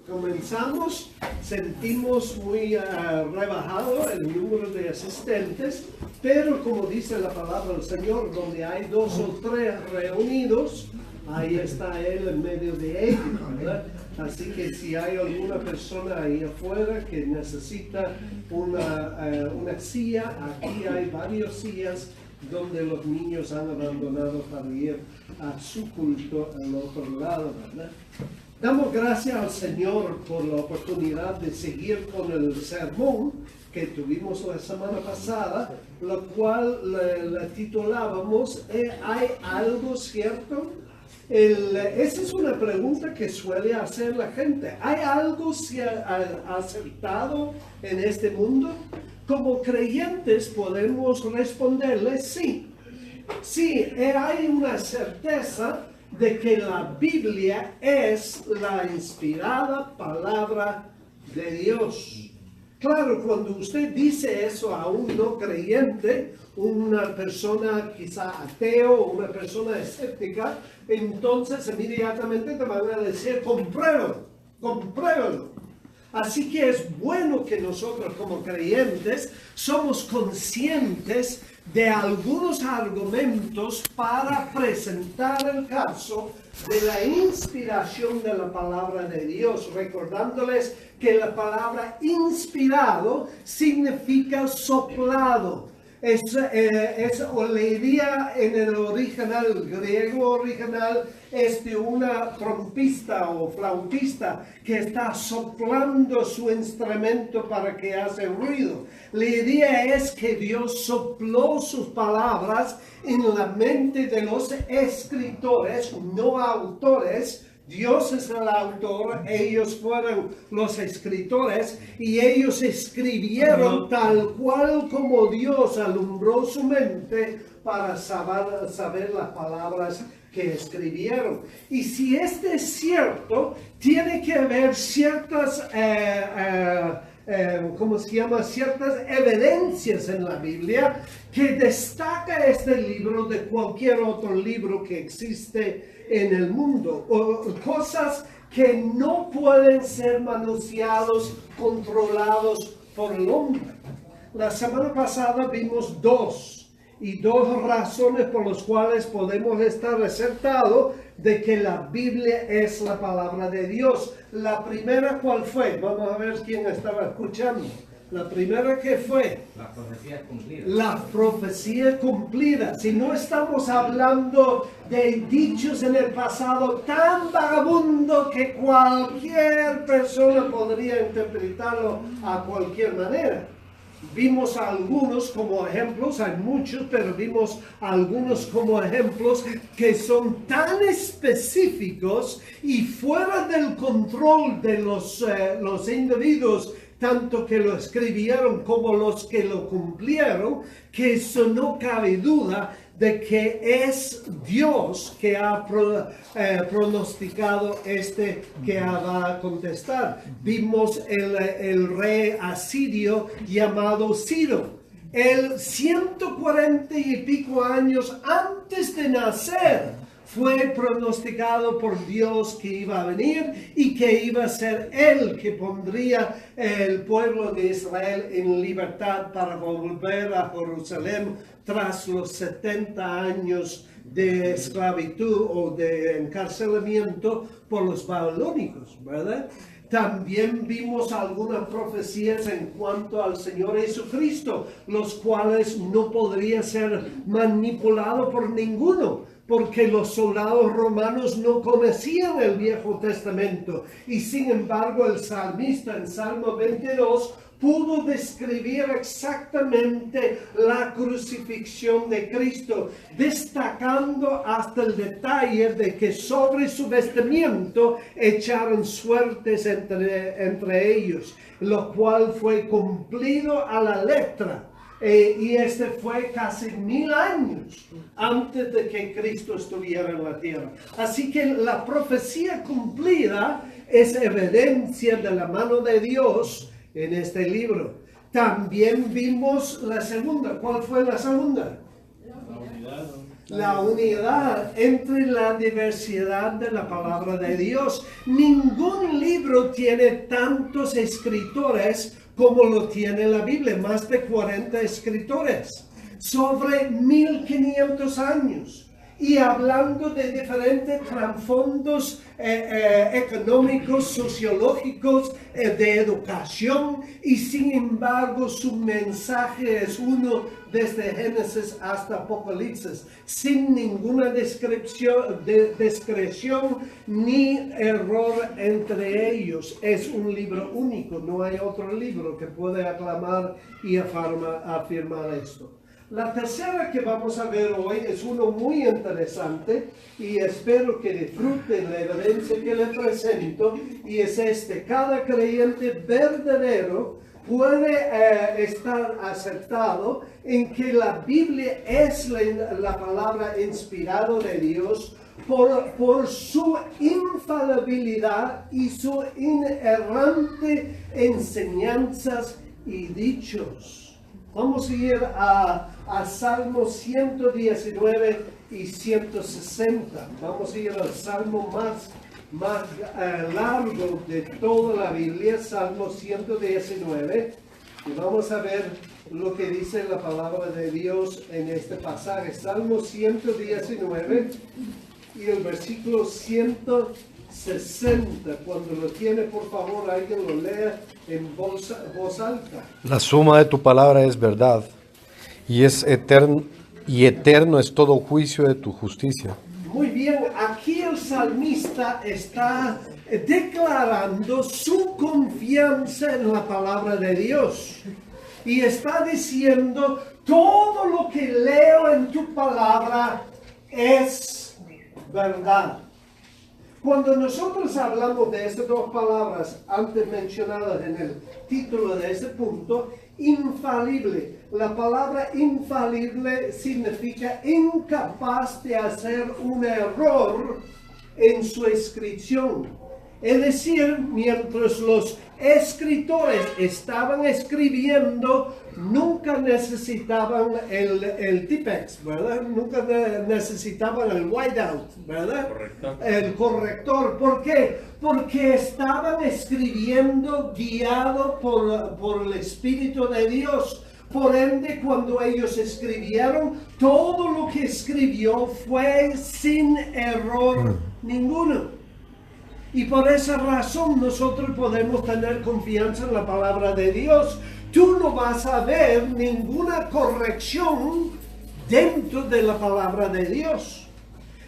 comenzamos, sentimos muy rebajado el número de asistentes, pero como dice la palabra del Señor, donde hay 2 o 3 reunidos, ahí está Él en medio de ellos, ¿verdad? Así que si hay alguna persona ahí afuera que necesita una silla, aquí hay varias sillas donde los niños han abandonado para ir a su culto al otro lado, ¿verdad? Damos gracias al Señor por la oportunidad de seguir con el sermón que tuvimos la semana pasada, lo cual la titulábamos ¿hay algo cierto? Esa es una pregunta que suele hacer la gente. ¿Hay algo acertado en este mundo? Como creyentes podemos responderle sí. Sí, hay una certeza de que la Biblia es la inspirada palabra de Dios. Claro, cuando usted dice eso a un no creyente, una persona quizá ateo, una persona escéptica, entonces inmediatamente te van a decir, compruébalo. Así que es bueno que nosotros como creyentes somos conscientes de algunos argumentos para presentar el caso de la inspiración de la palabra de Dios, recordándoles que la palabra inspirado significa soplado. O leería en el original, el griego original, es de una trompista o flautista que está soplando su instrumento para que hace ruido. La idea es que Dios sopló sus palabras en la mente de los escritores, no autores. Dios es el autor, ellos fueron los escritores y ellos escribieron tal cual como Dios alumbró su mente para saber las palabras que escribieron. Y si este es cierto, tiene que haber ciertas, ciertas evidencias en la Biblia que destaca este libro de cualquier otro libro que existe en el mundo, o cosas que no pueden ser manoseados, controlados por el hombre. La semana pasada vimos dos razones por las cuales podemos estar acertados de que la Biblia es la palabra de Dios. La primera, ¿cuál fue? Vamos a ver quién estaba escuchando. La primera, ¿qué fue? La profecía cumplida. La profecía cumplida. Si no estamos hablando de dichos en el pasado tan vagabundo que cualquier persona podría interpretarlo a cualquier manera. Vimos algunos como ejemplos, hay muchos, pero vimos algunos como ejemplos que son tan específicos y fuera del control de los individuos, tanto que lo escribieron como los que lo cumplieron, que eso no cabe duda de que es Dios que ha pronosticado que va a contestar. Vimos el rey asirio llamado Ciro. Él 140 y pico años antes de nacer fue pronosticado por Dios que iba a venir y que iba a ser Él que pondría el pueblo de Israel en libertad para volver a Jerusalén tras los 70 años de esclavitud o de encarcelamiento por los babilónicos, ¿verdad? También vimos algunas profecías en cuanto al Señor Jesucristo, los cuales no podrían ser manipulados por ninguno, porque los soldados romanos no conocían el Viejo Testamento. Y sin embargo, el salmista en Salmo 22 pudo describir exactamente la crucifixión de Cristo, destacando hasta el detalle de que sobre su vestimiento echaron suertes entre ellos, lo cual fue cumplido a la letra. Y este fue casi 1000 años antes de que Cristo estuviera en la tierra. Así que la profecía cumplida es evidencia de la mano de Dios en este libro. También vimos la segunda. ¿Cuál fue la segunda? la unidad entre la diversidad de la palabra de Dios. Ningún libro tiene tantos escritores como lo tiene la Biblia, más de 40 escritores, sobre 1500 años. Y hablando de diferentes trasfondos económicos, sociológicos, de educación, y sin embargo su mensaje es uno desde Génesis hasta Apocalipsis, sin ninguna discreción ni error entre ellos. Es un libro único, no hay otro libro que pueda aclamar y afirmar esto. La tercera que vamos a ver hoy es uno muy interesante y espero que disfruten la evidencia que les presento, y es este: cada creyente verdadero puede estar acertado en que la Biblia es la palabra inspirada de Dios por su infalibilidad y su inerrante enseñanzas y dichos. Vamos a ir a Salmos 119 y 160. Vamos a ir al salmo más largo de toda la Biblia, Salmo 119. Y vamos a ver lo que dice la palabra de Dios en este pasaje. Salmo 119 y el versículo 160. Cuando lo tiene, por favor, alguien lo lea en voz alta. La suma de tu palabra es verdad, y eterno es todo juicio de tu justicia. Muy bien, aquí el salmista está declarando su confianza en la palabra de Dios. Y está diciendo, todo lo que leo en tu palabra es verdad. Cuando nosotros hablamos de estas dos palabras antes mencionadas en el título de este punto, infalible. La palabra infalible significa incapaz de hacer un error en su escritura. Es decir, mientras los escritores estaban escribiendo, nunca necesitaban el Tipex, ¿verdad? Nunca necesitaban el whiteout, ¿verdad? Correcto. El corrector. ¿Por qué? Porque estaban escribiendo guiado por el Espíritu de Dios. Por ende, cuando ellos escribieron, todo lo que escribió fue sin error ninguno. Y por esa razón nosotros podemos tener confianza en la palabra de Dios. Tú no vas a ver ninguna corrección dentro de la palabra de Dios.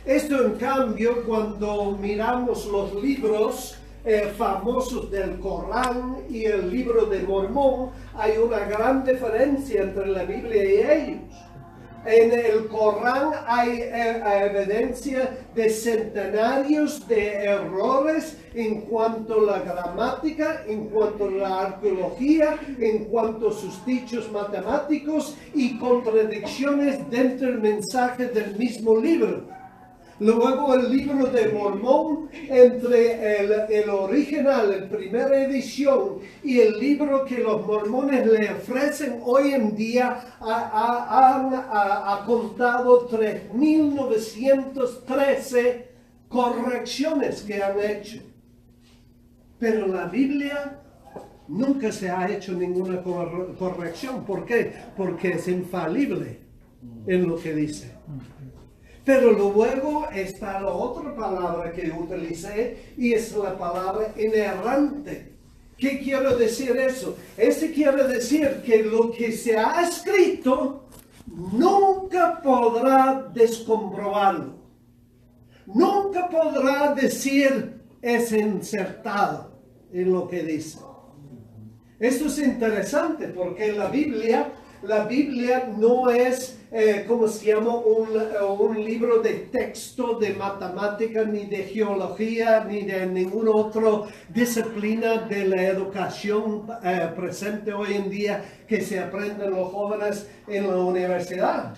Esto, en cambio, cuando miramos los libros famosos del Corán y el libro de Mormón, hay una gran diferencia entre la Biblia y ellos. En el Corán hay evidencia de centenarios de errores en cuanto a la gramática, en cuanto a la arqueología, en cuanto a sus dichos matemáticos y contradicciones dentro del mensaje del mismo libro. Luego el libro de Mormón, entre el original, la primera edición, y el libro que los mormones le ofrecen hoy en día, ha contado 3.913 correcciones que han hecho. Pero la Biblia nunca se ha hecho ninguna corrección. ¿Por qué? Porque es infalible en lo que dice. Pero luego está la otra palabra que utilicé, y es la palabra inerrante. ¿Qué quiero decir eso? Eso quiere decir que lo que se ha escrito nunca podrá descomprobarlo. Nunca podrá decir es insertado en lo que dice. Esto es interesante porque la Biblia no es, como se llama, un libro de texto de matemática, ni de geología, ni de ninguna otra disciplina de la educación presente hoy en día que se aprenden los jóvenes en la universidad.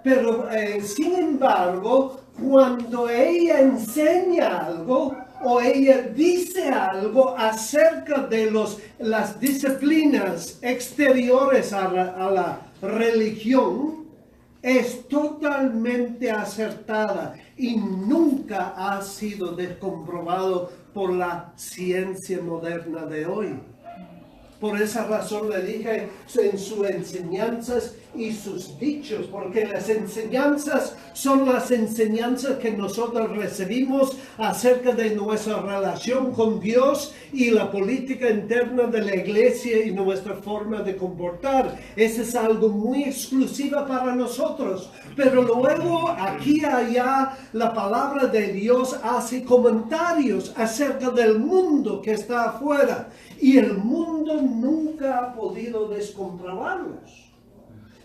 Pero, sin embargo, cuando ella enseña algo, o ella dice algo acerca de las disciplinas exteriores a la religión, es totalmente acertada y nunca ha sido descomprobado por la ciencia moderna de hoy. Por esa razón le dije en sus enseñanzas y sus dichos, porque las enseñanzas son las enseñanzas que nosotros recibimos acerca de nuestra relación con Dios y la política interna de la iglesia y nuestra forma de comportar. Eso es algo muy exclusivo para nosotros. Pero luego, aquí y allá, la palabra de Dios hace comentarios acerca del mundo que está afuera. Y el mundo nunca ha podido descomprobarlos.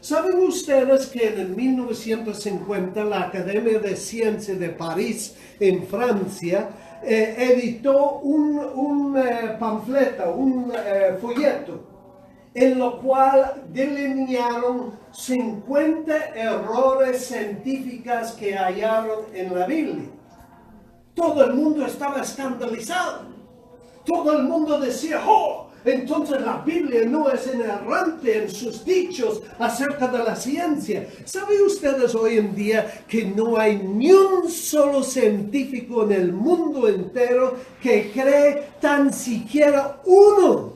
¿Saben ustedes que en el 1950 la Academia de Ciencias de París, en Francia, editó un panfleto, un folleto, en lo cual delinearon 50 errores científicos que hallaron en la Biblia? Todo el mundo estaba escandalizado. Todo el mundo decía, ¡oh! Entonces la Biblia no es inerrante en sus dichos acerca de la ciencia. ¿Saben ustedes hoy en día que no hay ni un solo científico en el mundo entero que cree tan siquiera uno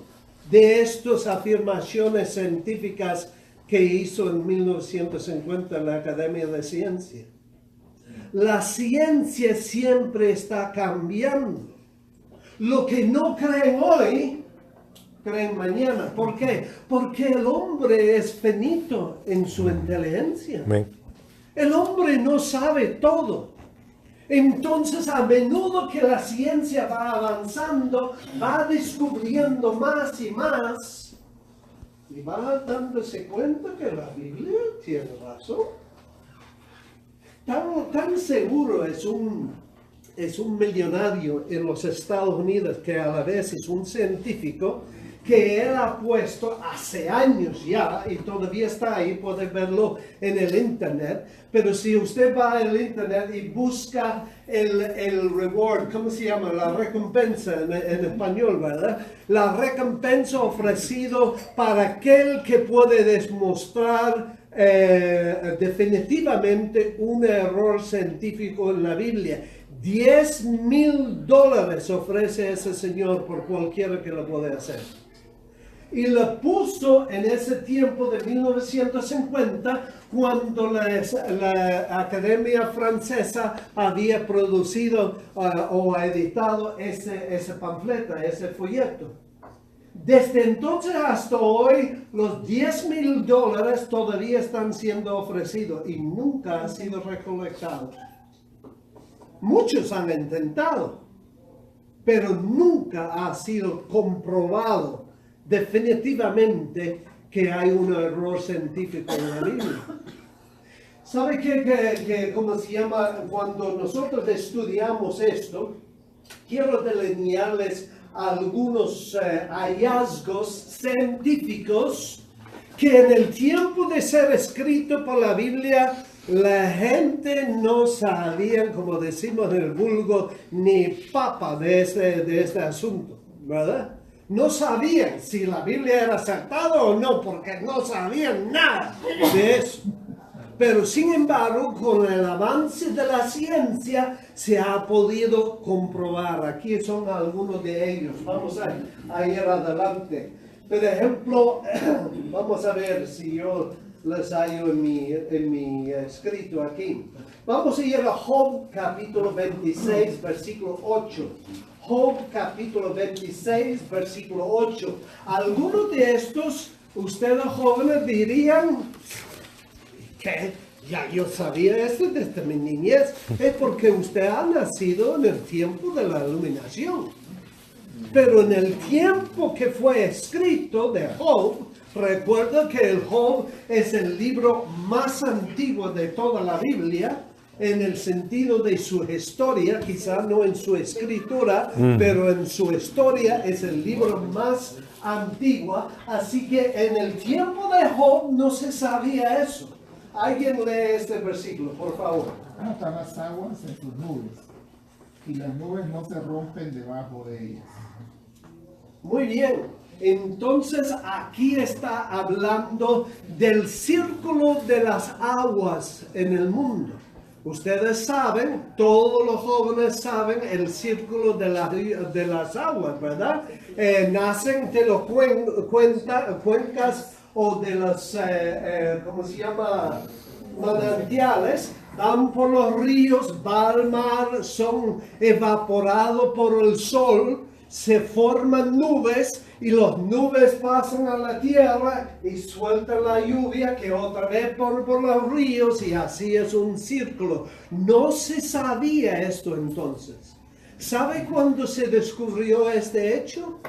de estas afirmaciones científicas que hizo en 1950 la Academia de Ciencias? La ciencia siempre está cambiando. Lo que no creen hoy, creen mañana. ¿Por qué? Porque el hombre es finito en su inteligencia. Amén. El hombre no sabe todo. Entonces, a menudo que la ciencia va avanzando, va descubriendo más y más, y va dándose cuenta que la Biblia tiene razón. Tan seguro es un millonario en los Estados Unidos, que a la vez es un científico, que él ha puesto hace años ya, y todavía está ahí, puede verlo en el internet, pero si usted va al internet y busca el reward, ¿cómo se llama? La recompensa en español, ¿verdad? La recompensa ofrecido para aquel que puede demostrar definitivamente un error científico en la Biblia. $10,000 ofrece ese señor por cualquiera que lo puede hacer. Y lo puso en ese tiempo de 1950, cuando la Academia Francesa había producido o editado ese panfleto, ese folleto. Desde entonces hasta hoy, los $10,000 todavía están siendo ofrecidos y nunca han sido recolectados. Muchos han intentado, pero nunca ha sido comprobado definitivamente que hay un error científico en la Biblia. ¿Sabe qué cómo se llama? Cuando nosotros estudiamos esto, quiero delinearles algunos hallazgos científicos que en el tiempo de ser escrito por la Biblia, la gente no sabía, como decimos en el vulgo, ni papa de este asunto, ¿verdad? No sabían si la Biblia era acertada o no, porque no sabían nada de eso. Pero sin embargo, con el avance de la ciencia, se ha podido comprobar. Aquí son algunos de ellos. Vamos a ir adelante. Por ejemplo, vamos a ver si yo les hallo en mi escrito aquí. Vamos a ir a Job capítulo 26, versículo 8. Job capítulo 26, versículo 8. Algunos de estos, ustedes jóvenes dirían que ya yo sabía esto desde mi niñez. Es porque usted ha nacido en el tiempo de la iluminación. Pero en el tiempo que fue escrito de Job, recuerda que el Job es el libro más antiguo de toda la Biblia, en el sentido de su historia, quizá no en su escritura, pero en su historia es el libro más antiguo. Así que en el tiempo de Job no se sabía eso. Alguien lee este versículo, por favor. Hasta las aguas en sus nubes, y las nubes no se rompen debajo de ellas. Muy bien. Entonces aquí está hablando del círculo de las aguas en el mundo. Ustedes saben, todos los jóvenes saben el círculo de las aguas, ¿verdad? Nacen de los cuencas o de los, ¿cómo se llama? Manantiales, dan por los ríos, va al mar, son evaporados por el sol, se forman nubes y las nubes pasan a la tierra y sueltan la lluvia que otra vez por los ríos y así es un círculo. No se sabía esto entonces. ¿Sabe cuándo se descubrió este hecho?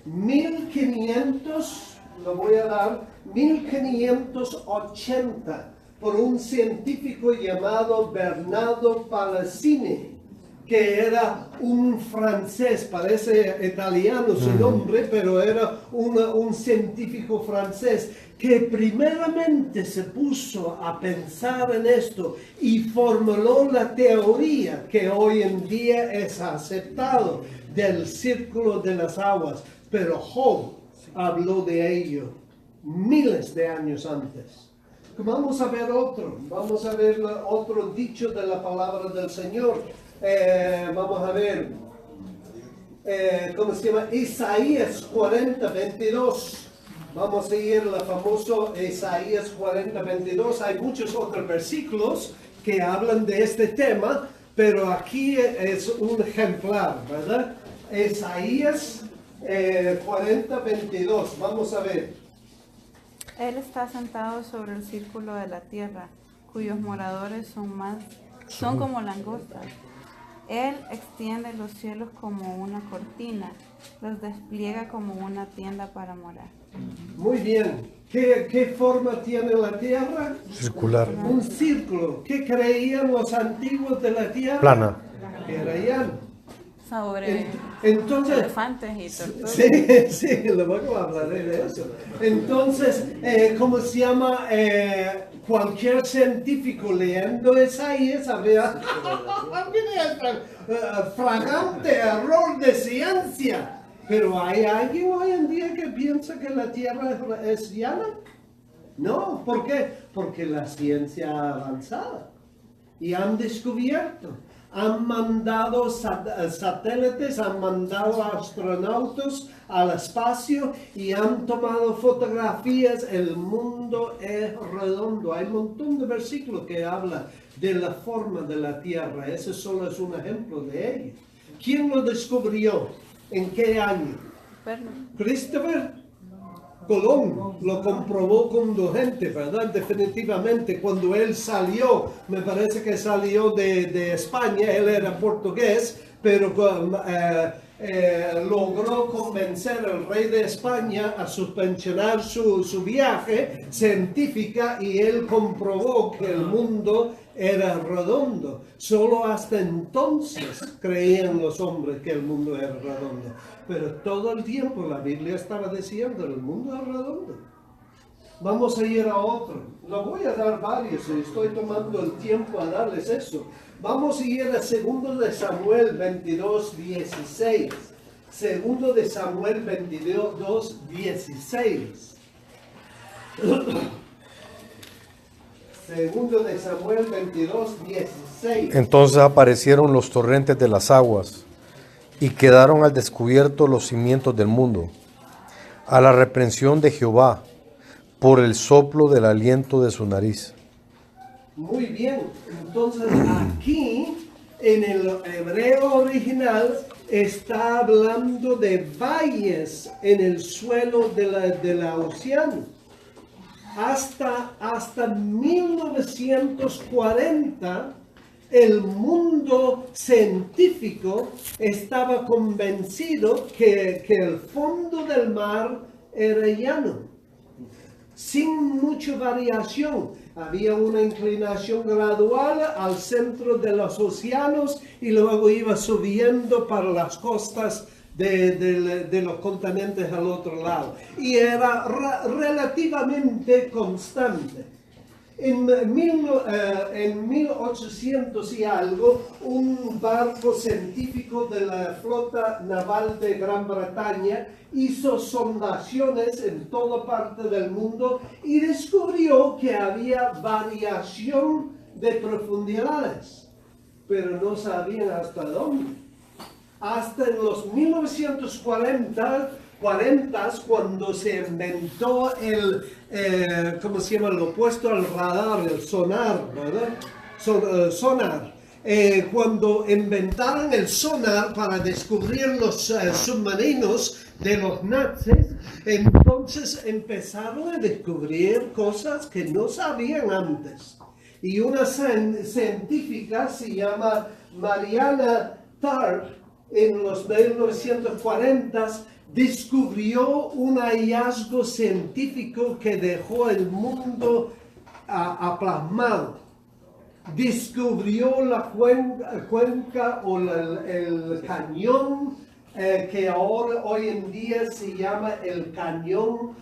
1580 por un científico llamado Bernardo Palissini, que era un francés, parece italiano su nombre, pero era un científico francés que primeramente se puso a pensar en esto y formuló la teoría que hoy en día es aceptado del círculo de las aguas. Pero Job habló de ello miles de años antes. Vamos a ver otro dicho de la palabra del Señor. Vamos a ver, ¿cómo se llama? Isaías 40:22. Vamos a seguir el famoso Isaías 40:22. Hay muchos otros versículos que hablan de este tema, pero aquí es un ejemplar, ¿verdad? Isaías 40:22. Vamos a ver. Él está sentado sobre el círculo de la tierra, cuyos moradores son como langostas. Él extiende los cielos como una cortina, los despliega como una tienda para morar. Muy bien. ¿Qué forma tiene la tierra? Circular. Un círculo. ¿Qué creían los antiguos de la tierra? Plana. Era llano. Sobre Entonces, elefantes y tortugas. sí, luego hablaré de eso. Entonces, ¿cómo se llama? Cualquier científico leyendo Isaías habría fragante error de ciencia. Pero ¿hay alguien hoy en día que piensa que la Tierra es llana? No, ¿por qué? Porque la ciencia ha avanzado y han descubierto. Han mandado satélites, han mandado astronautas al espacio y han tomado fotografías. El mundo es redondo. Hay un montón de versículos que hablan de la forma de la Tierra. Ese solo es un ejemplo de ello. ¿Quién lo descubrió? ¿En qué año? Christopher Colón lo comprobó conducente, ¿verdad? Definitivamente, cuando él salió, me parece que salió de España, él era portugués, pero logró convencer al rey de España a suspensionar su viaje científica y él comprobó que el mundo era redondo. Solo hasta entonces creían los hombres que el mundo era redondo. Pero todo el tiempo la Biblia estaba diciendo el mundo es redondo. Vamos a ir a otro. Lo voy a dar varios y estoy tomando el tiempo a darles eso. Vamos a ir a 2 de Samuel 22:16. 2 de Samuel 22:16. 2 de Samuel 22:16. Entonces aparecieron los torrentes de las aguas y quedaron al descubierto los cimientos del mundo, a la reprensión de Jehová, por el soplo del aliento de su nariz. Muy bien, entonces aquí en el hebreo original está hablando de valles en el suelo de la océano. Hasta 1940 el mundo científico estaba convencido que el fondo del mar era llano, sin mucha variación. Había una inclinación gradual al centro de los océanos y luego iba subiendo para las costas de los continentes al otro lado. Y era relativamente constante. En 1800 y algo, un barco científico de la flota naval de Gran Bretaña hizo sondaciones en toda parte del mundo y descubrió que había variación de profundidades, pero no sabían hasta dónde. Hasta en los 1940, cuando se inventó ¿cómo se llama? Lo opuesto al radar, el sonar, ¿verdad? Sonar. Cuando inventaron el sonar para descubrir los submarinos de los nazis, entonces empezaron a descubrir cosas que no sabían antes. Y una científica se llama Mariana Tharp, en los 1940 descubrió un hallazgo científico que dejó el mundo aplasmado. Descubrió la cuenca o el cañón que ahora hoy en día se llama el cañón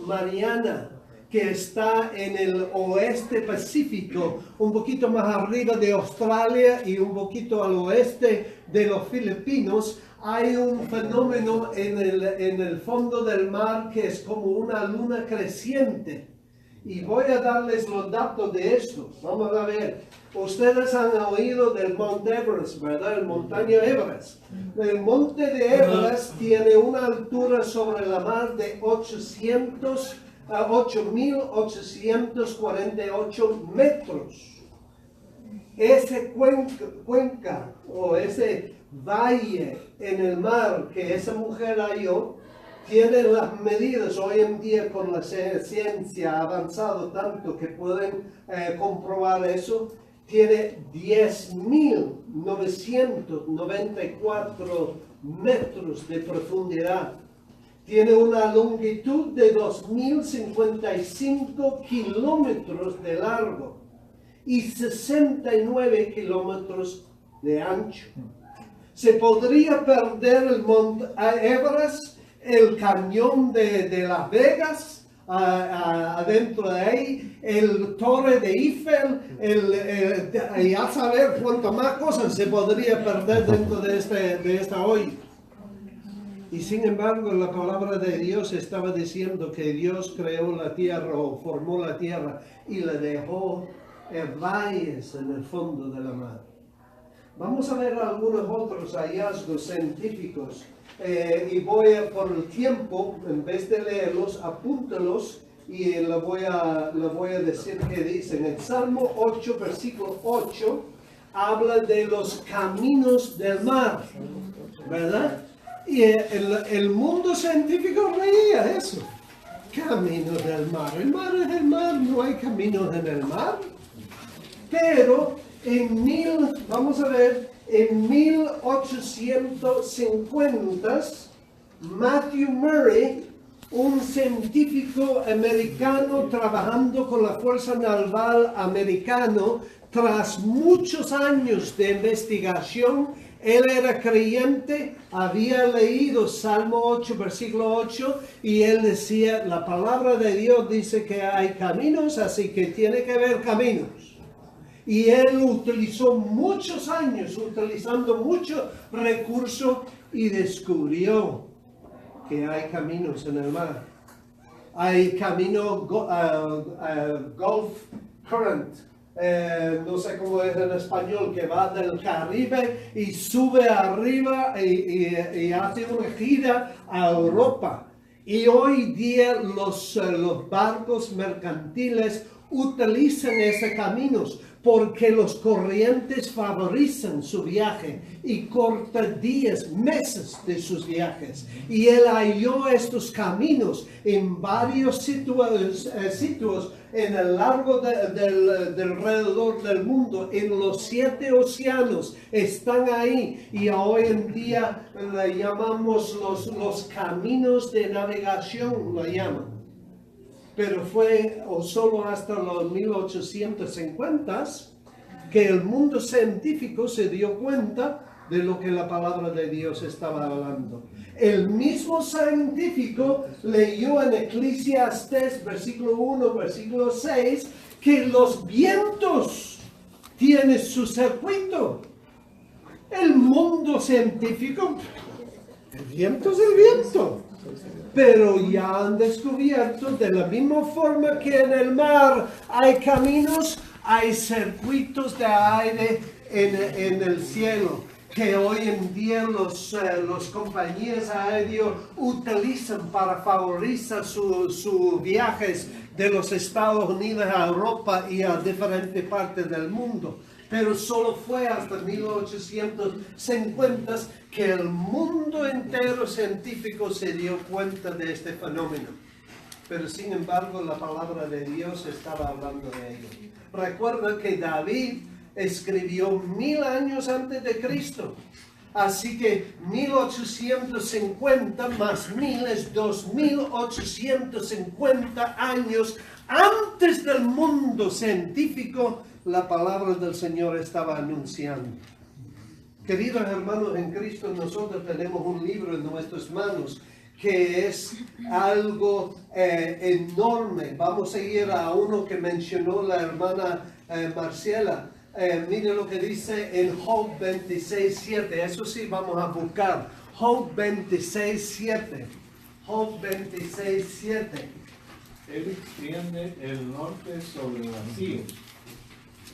Mariana, que está en el oeste Pacífico, un poquito más arriba de Australia y un poquito al oeste de los Filipinos. Hay un fenómeno en el fondo del mar que es como una luna creciente. Y voy a darles los datos de esto. Vamos a ver. Ustedes han oído del Monte Everest, ¿verdad? El montaña Everest. El monte de Everest tiene una altura sobre la mar de 8.848 metros. Ese cuenca o ese valle en el mar que esa mujer halló, tiene las medidas hoy en día con la ciencia ha avanzado tanto que pueden comprobar eso. Tiene 10.994 metros de profundidad. Tiene una longitud de 2.055 kilómetros de largo y 69 kilómetros de ancho. Se podría perder el Monte Everest, el cañón de Las Vegas, adentro de ahí, el Torre de Eiffel, y a saber cuántas más cosas se podría perder dentro de esta olla. Y sin embargo, la palabra de Dios estaba diciendo que Dios creó la tierra o formó la tierra y le dejó valles en el fondo de la mar. Vamos a ver algunos otros hallazgos científicos y voy a, por el tiempo, en vez de leerlos, apúntalos y le voy a decir qué dicen. El Salmo 8, versículo 8, habla de los caminos del mar, ¿verdad? Y el mundo científico reía eso. Caminos del mar. El mar es el mar, no hay caminos en el mar. Pero en 1850, Matthew Murray, un científico americano trabajando con la Fuerza Naval Americano, tras muchos años de investigación, él era creyente, había leído Salmo 8, versículo 8, y él decía, la palabra de Dios dice que hay caminos, así que tiene que haber caminos. Y él utilizó muchos años, utilizando mucho recurso, y descubrió que hay caminos en el mar. Hay camino Gulf Current, no sé cómo es en español, que va del Caribe y sube arriba y hace una gira a Europa. Y hoy día los barcos mercantiles utilizan esos caminos porque los corrientes favorecen su viaje y cortan días, meses de sus viajes. Y él halló estos caminos en varios sitios en el largo del alrededor del mundo, en los 7 océanos, están ahí. Y hoy en día le llamamos los caminos de navegación, lo llaman. Pero fue solo hasta los 1850 que el mundo científico se dio cuenta de lo que la palabra de Dios estaba hablando. El mismo científico leyó en Eclesiastés, versículo 1, versículo 6, que los vientos tienen su circuito. El mundo científico, el viento es el viento. Pero ya han descubierto, de la misma forma que en el mar hay caminos, hay circuitos de aire en el cielo, que hoy en día los compañías aéreas utilizan para favorecer sus viajes de los Estados Unidos a Europa y a diferentes partes del mundo. Pero solo fue hasta 1850 que el mundo entero científico se dio cuenta de este fenómeno. Pero sin embargo la palabra de Dios estaba hablando de ello. Recuerda que David escribió 1000 años antes de Cristo. Así que 1850 más 1000 es 2850 años antes del mundo científico. La palabra del Señor estaba anunciando. Queridos hermanos en Cristo, nosotros tenemos un libro en nuestras manos que es algo enorme. Vamos a ir a uno que mencionó la hermana Marcela. Mire lo que dice en Job 26:7. Eso sí, vamos a buscar. Job 26:7. Job 26:7. Él extiende el norte sobre vacíos,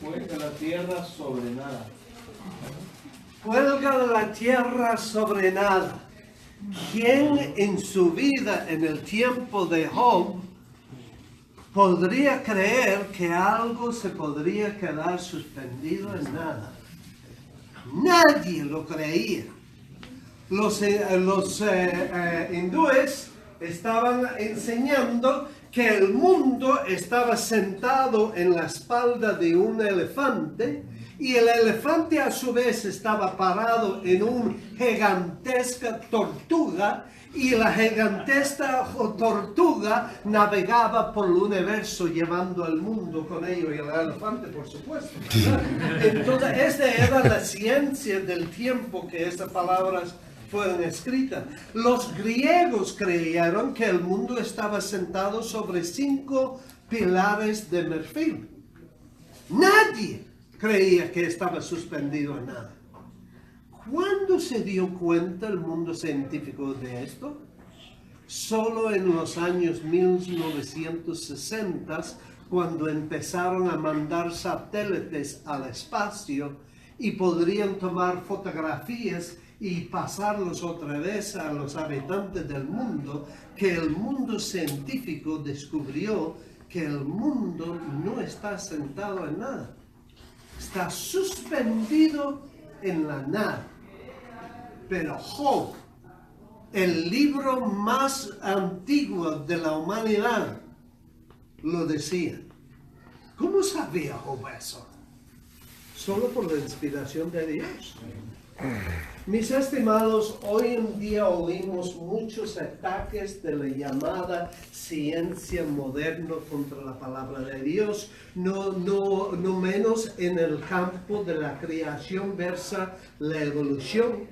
cuelga la tierra sobre nada. Cuelga la tierra sobre nada. ¿Quién en su vida, en el tiempo de Job, podría creer que algo se podría quedar suspendido en nada? Nadie lo creía. Los hindúes estaban enseñando que el mundo estaba sentado en la espalda de un elefante y el elefante a su vez estaba parado en una gigantesca tortuga y la gigantesca tortuga navegaba por el universo llevando al mundo con ello y el elefante por supuesto. Entonces esta era la ciencia del tiempo que estas palabras fueron escritas. Los griegos creyeron que el mundo estaba sentado sobre 5 pilares de marfil. Nadie creía que estaba suspendido en nada. ¿Cuándo se dio cuenta el mundo científico de esto? Solo en los años 1960, cuando empezaron a mandar satélites al espacio y podrían tomar fotografías y pasarlos otra vez a los habitantes del mundo, que el mundo científico descubrió que el mundo no está sentado en nada. Está suspendido en la nada. Pero Job, el libro más antiguo de la humanidad, lo decía. ¿Cómo sabía Job eso? Solo por la inspiración de Dios. Mis estimados, hoy en día oímos muchos ataques de la llamada ciencia moderna contra la palabra de Dios, no menos en el campo de la creación versus la evolución.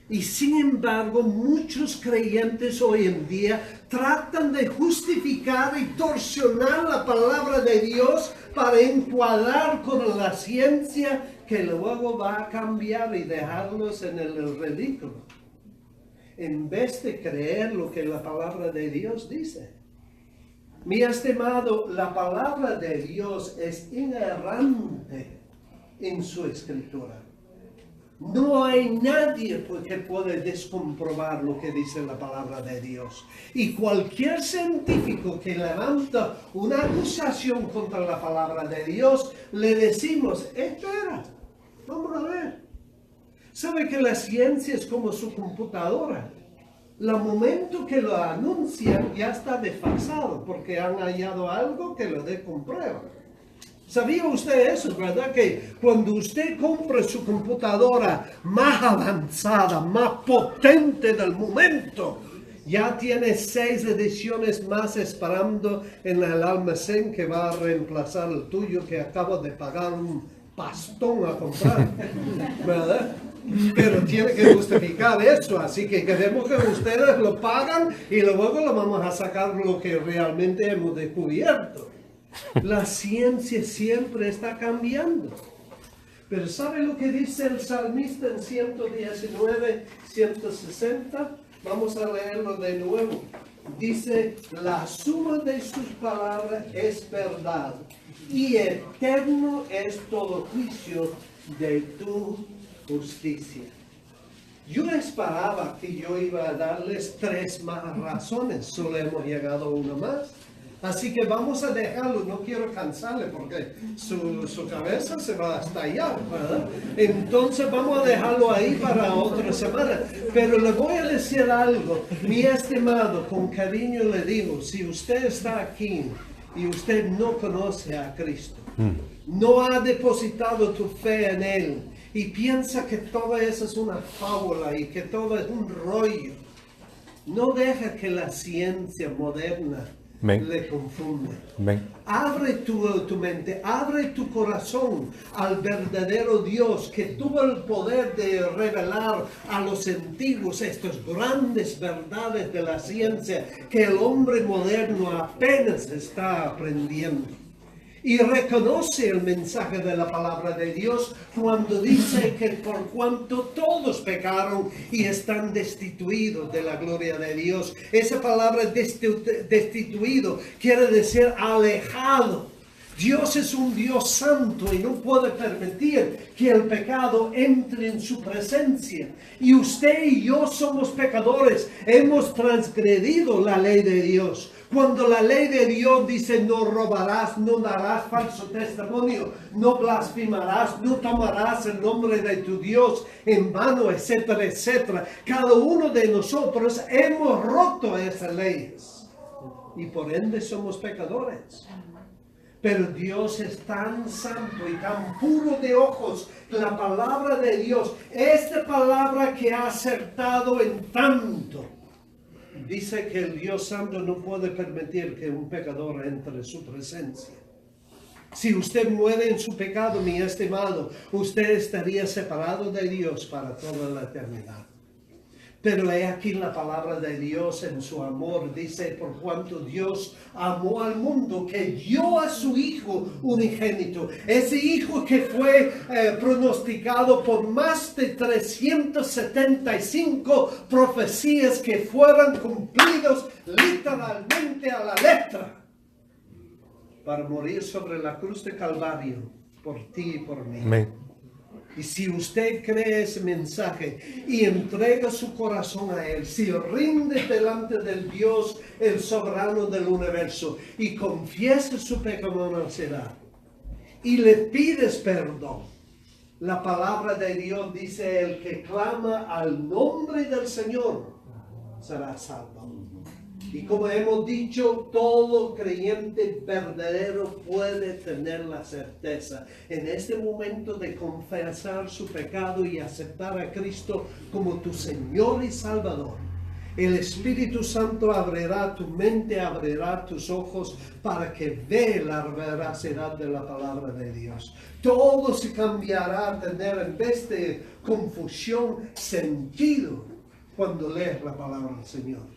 Y sin embargo, muchos creyentes hoy en día tratan de justificar y torsionar la palabra de Dios para encuadrar con la ciencia que luego va a cambiar y dejarlos en el ridículo, en vez de creer lo que la palabra de Dios dice. Mi estimado, la palabra de Dios es inerrante en su escritura. No hay nadie que puede descomprobar lo que dice la palabra de Dios. Y cualquier científico que levanta una acusación contra la palabra de Dios, le decimos, espera, vamos a ver. Sabe que la ciencia es como su computadora. El momento que lo anuncian ya está desfasado porque han hallado algo que lo comprueba. ¿Sabía usted eso, verdad? Que cuando usted compra su computadora más avanzada, más potente del momento, ya tiene 6 ediciones más esperando en el almacén que va a reemplazar el tuyo que acabo de pagar un pastón a comprar, ¿verdad? pero tiene que justificar eso, así que queremos que ustedes lo pagan y luego lo vamos a sacar lo que realmente hemos descubierto. La ciencia siempre está cambiando. Pero ¿sabe lo que dice el salmista en 119, 160? Vamos a leerlo de nuevo. Dice, la suma de sus palabras es verdad y eterno es todo juicio de tu justicia. Yo esperaba que yo iba a darles 3 más razones, solo hemos llegado a una más. Así que vamos a dejarlo, no quiero cansarle porque su cabeza se va a estallar, ¿verdad? Entonces vamos a dejarlo ahí para otra semana. Pero le voy a decir algo, mi estimado, con cariño le digo, si usted está aquí y usted no conoce a Cristo, no ha depositado tu fe en Él y piensa que todo eso es una fábula y que todo es un rollo, no deja que la ciencia moderna le confunde. Abre tu mente, abre tu corazón al verdadero Dios que tuvo el poder de revelar a los antiguos estas grandes verdades de la ciencia que el hombre moderno apenas está aprendiendo. Y reconoce el mensaje de la palabra de Dios cuando dice que por cuanto todos pecaron y están destituidos de la gloria de Dios. Esa palabra destituido quiere decir alejado. Dios es un Dios santo y no puede permitir que el pecado entre en su presencia. Y usted y yo somos pecadores, hemos transgredido la ley de Dios. Cuando la ley de Dios dice no robarás, no darás falso testimonio, no blasfemarás, no tomarás el nombre de tu Dios en vano, etcétera, etcétera. Cada uno de nosotros hemos roto esas leyes y por ende somos pecadores. Pero Dios es tan santo y tan puro de ojos. La palabra de Dios, esta palabra que ha acertado en tanto, dice que el Dios santo no puede permitir que un pecador entre en su presencia. Si usted muere en su pecado, mi estimado, usted estaría separado de Dios para toda la eternidad. Pero he aquí la palabra de Dios en su amor. Dice, por cuanto Dios amó al mundo, que dio a su Hijo unigénito. Ese Hijo que fue pronosticado por más de 375 profecías que fueron cumplidos literalmente a la letra. Para morir sobre la cruz de Calvario, por ti y por mí. Amén. Y si usted cree ese mensaje y entrega su corazón a Él, si rinde delante del Dios, el soberano del universo, y confiesa su pecaminosidad, y le pides perdón, la palabra de Dios dice, el que clama al nombre del Señor será salvo. Y como hemos dicho, todo creyente verdadero puede tener la certeza en este momento de confesar su pecado y aceptar a Cristo como tu Señor y Salvador. El Espíritu Santo abrirá tu mente, abrirá tus ojos para que vea la veracidad de la palabra de Dios. Todo se cambiará a tener, en vez de confusión, sentido cuando lees la palabra del Señor.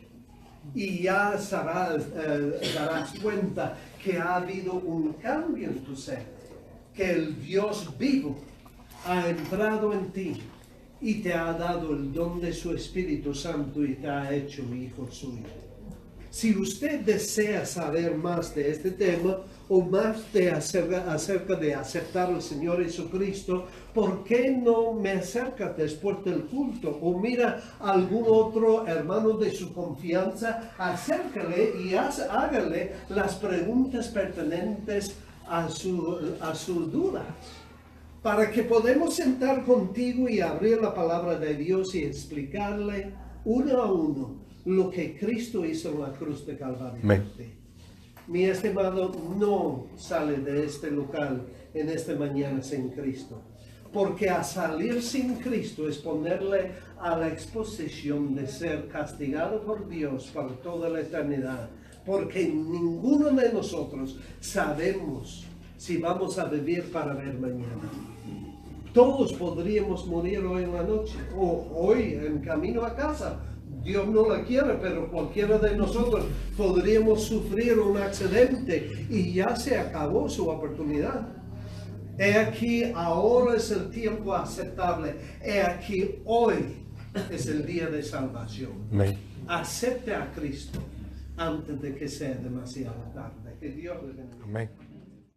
Y ya darás cuenta que ha habido un cambio en tu ser, que el Dios vivo ha entrado en ti y te ha dado el don de su Espíritu Santo y te ha hecho hijo suyo. Si usted desea saber más de este tema o más acerca de aceptar al Señor Jesucristo, ¿por qué no me acerca después del culto? O mira a algún otro hermano de su confianza, acércale y hágale las preguntas pertinentes a sus dudas. Para que podamos sentar contigo y abrir la palabra de Dios y explicarle uno a uno lo que Cristo hizo en la cruz de Calvario. Mi estimado, no sale de este local en esta mañana sin Cristo. Porque a salir sin Cristo es ponerle a la exposición de ser castigado por Dios para toda la eternidad. Porque ninguno de nosotros sabemos si vamos a vivir para ver mañana. Todos podríamos morir hoy en la noche o hoy en camino a casa. Dios no lo quiere, pero cualquiera de nosotros podríamos sufrir un accidente y ya se acabó su oportunidad. He aquí, ahora es el tiempo aceptable. He aquí, hoy es el día de salvación. Amén. Acepte a Cristo antes de que sea demasiado tarde. Que Dios le bendiga. Amén.